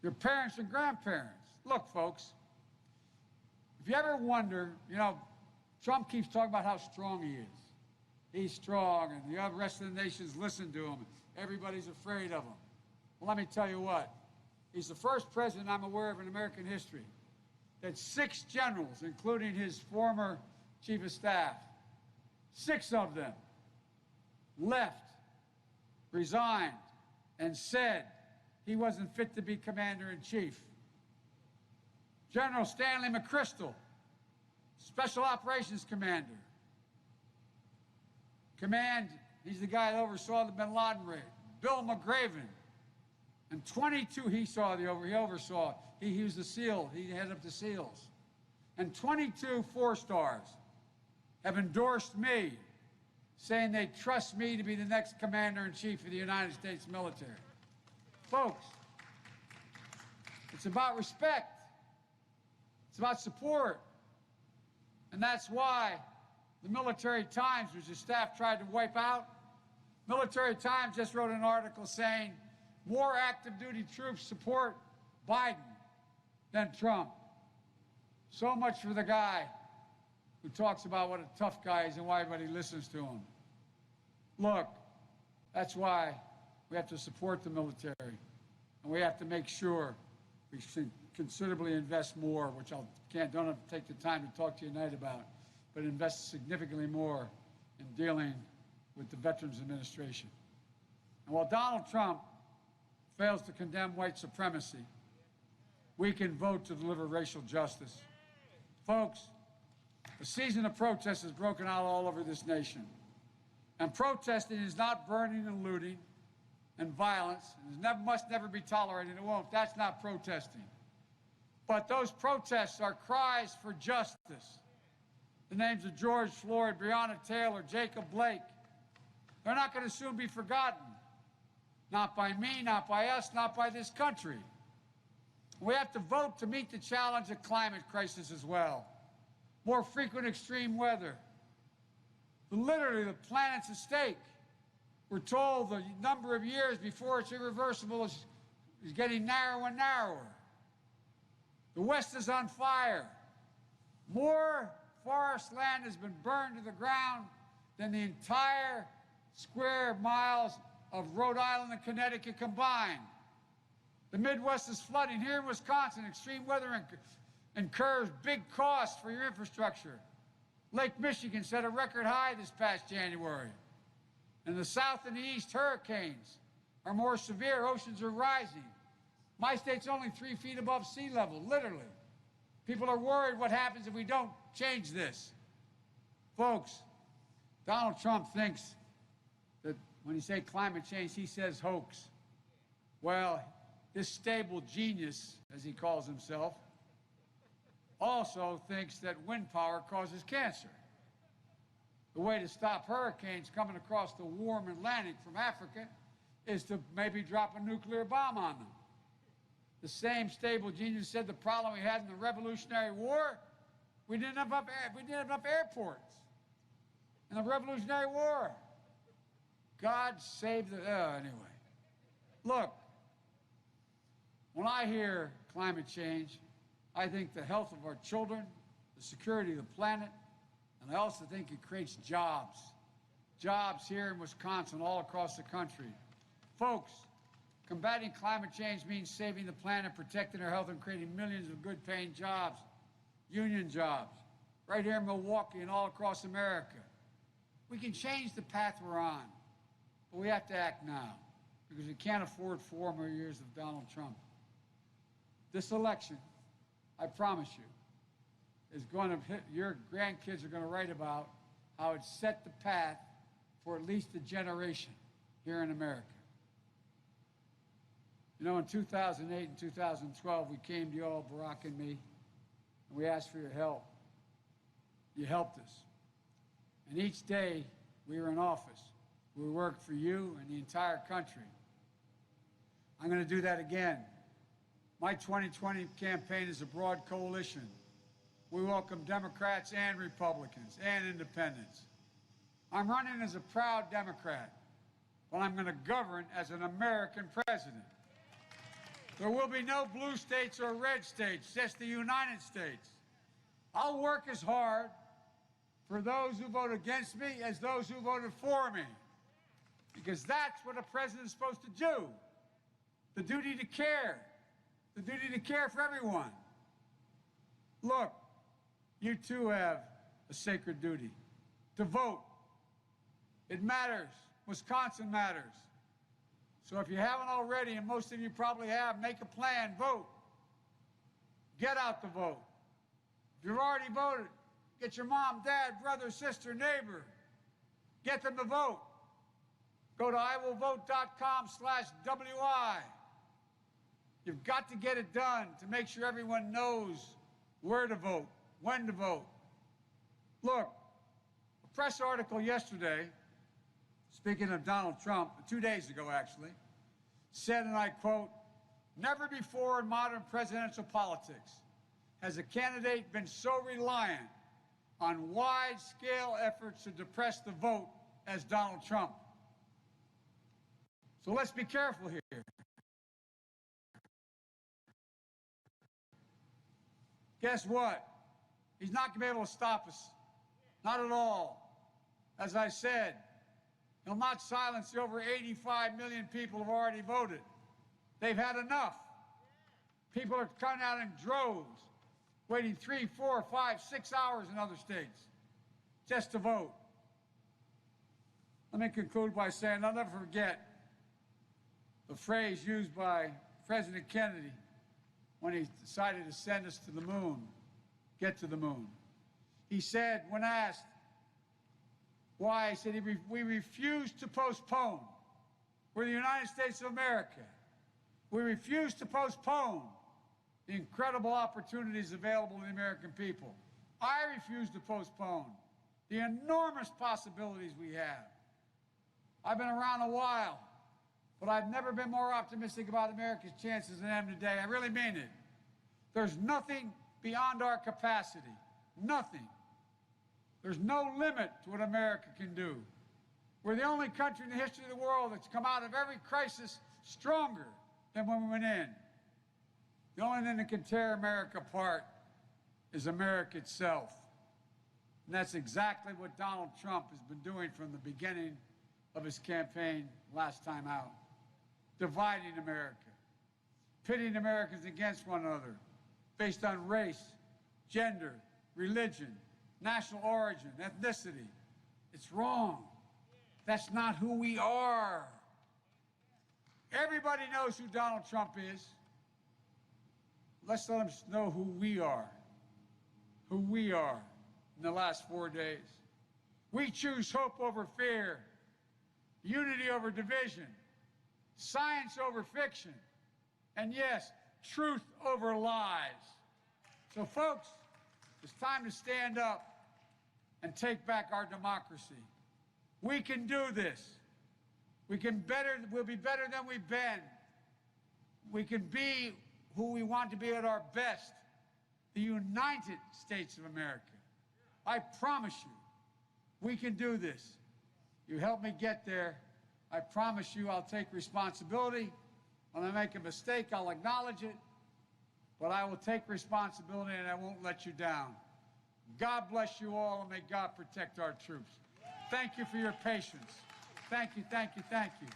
your parents and grandparents. Look, folks, if you ever wonder, you know, Trump keeps talking about how strong he is. He's strong, and the rest of the nations listen to him. Everybody's afraid of him. Well, let me tell you what. He's the first president I'm aware of in American history that 6 generals, including his former chief of staff, 6 of them left, resigned, and said he wasn't fit to be commander-in-chief. General Stanley McChrystal, Special Operations Commander. He's the guy that oversaw the bin Laden raid. Bill McGraven. And 22 he oversaw. He was the SEAL. He headed up the SEALs. And 22 4-stars have endorsed me, saying they trust me to be the next commander-in-chief of the United States military. Folks, it's about respect. It's about support. And that's why the Military Times, which the staff tried to wipe out, Military Times just wrote an article saying more active duty troops support Biden than Trump. So much for the guy who talks about what a tough guy is and why everybody listens to him. Look, that's why we have to support the military, and we have to make sure we considerably invest more, which don't have to take the time to talk to you tonight about, but invest significantly more in dealing with the Veterans Administration. And while Donald Trump fails to condemn white supremacy, we can vote to deliver racial justice. Folks, a season of protest has broken out all over this nation. And protesting is not burning and looting and violence. It must never be tolerated. It won't. That's not protesting. But those protests are cries for justice. The names of George Floyd, Breonna Taylor, Jacob Blake, they're not going to soon be forgotten. Not by me, not by us, not by this country. We have to vote to meet the challenge of climate crisis as well. More frequent extreme weather. Literally, the planet's at stake. We're told the number of years before it's irreversible is getting narrower and narrower. The West is on fire. More forest land has been burned to the ground than the entire square miles of Rhode Island and Connecticut combined. The Midwest is flooding. Here in Wisconsin, extreme weather incurs big costs for your infrastructure. Lake Michigan set a record high this past January. In the South and the East, hurricanes are more severe. Oceans are rising. My state's only 3 feet above sea level, literally. People are worried what happens if we don't change this. Folks, Donald Trump thinks that when he says climate change, he says hoax. Well, this stable genius, as he calls himself, also thinks that wind power causes cancer. The way to stop hurricanes coming across the warm Atlantic from Africa is to maybe drop a nuclear bomb on them. The same stable genius said the problem we had in the Revolutionary War, we didn't have enough airports. In the Revolutionary War, God saved the, anyway. Look, when I hear climate change, I think the health of our children, the security of the planet, and I also think it creates jobs. Jobs here in Wisconsin, all across the country. Folks, combating climate change means saving the planet, protecting our health, and creating millions of good-paying jobs, union jobs, right here in Milwaukee and all across America. We can change the path we're on, but we have to act now because we can't afford 4 more years of Donald Trump. This election, I promise you, is going to hit, your grandkids are going to write about how it set the path for at least a generation here in America. You know, in 2008 and 2012, we came to you all, Barack and me, and we asked for your help. You helped us. And each day we were in office, we worked for you and the entire country. I'm going to do that again. My 2020 campaign is a broad coalition. We welcome Democrats and Republicans and independents. I'm running as a proud Democrat, but I'm going to govern as an American president. There will be no blue states or red states, just the United States. I'll work as hard for those who vote against me as those who voted for me, because that's what a president is supposed to do. The duty to care, the duty to care for everyone. Look, you too have a sacred duty to vote. It matters. Wisconsin matters. So if you haven't already, and most of you probably have, make a plan, vote. Get out to vote. If you've already voted, get your mom, dad, brother, sister, neighbor. Get them to vote. Go to iwillvote.com/WI. You've got to get it done to make sure everyone knows where to vote, when to vote. Look, a press article yesterday, speaking of Donald Trump, 2 days ago actually, said, and I quote, "Never before in modern presidential politics has a candidate been so reliant on wide-scale efforts to depress the vote as Donald Trump." So let's be careful here. Guess what? He's not going to be able to stop us. Not at all. As I said, he'll not silence the over 85 million people who have already voted. They've had enough. People are coming out in droves, waiting 3, 4, 5, 6 hours in other states just to vote. Let me conclude by saying I'll never forget the phrase used by President Kennedy when he decided to send us to the moon, get to the moon. He said, when asked why, he said, "We refuse to postpone. We're the United States of America. We refuse to postpone the incredible opportunities available to the American people. I refuse to postpone the enormous possibilities we have. I've been around a while, but I've never been more optimistic about America's chances than I am today. I really mean it. There's nothing beyond our capacity. Nothing. There's no limit to what America can do. We're the only country in the history of the world that's come out of every crisis stronger than when we went in. The only thing that can tear America apart is America itself. And that's exactly what Donald Trump has been doing from the beginning of his campaign last time out. Dividing America, pitting Americans against one another based on race, gender, religion, national origin, ethnicity. It's wrong. That's not who we are. Everybody knows who Donald Trump is. Let's let them know who we are in the last 4 days. We choose hope over fear, unity over division, science over fiction, and yes, truth over lies. So folks, it's time to stand up and take back our democracy. We can do this. We'll be better than we've been. We can be who we want to be at our best, the United States of America. I promise you, we can do this. You help me get there. I promise you I'll take responsibility. When I make a mistake, I'll acknowledge it. But I will take responsibility and I won't let you down. God bless you all, and may God protect our troops. Thank you for your patience. Thank you, thank you, thank you.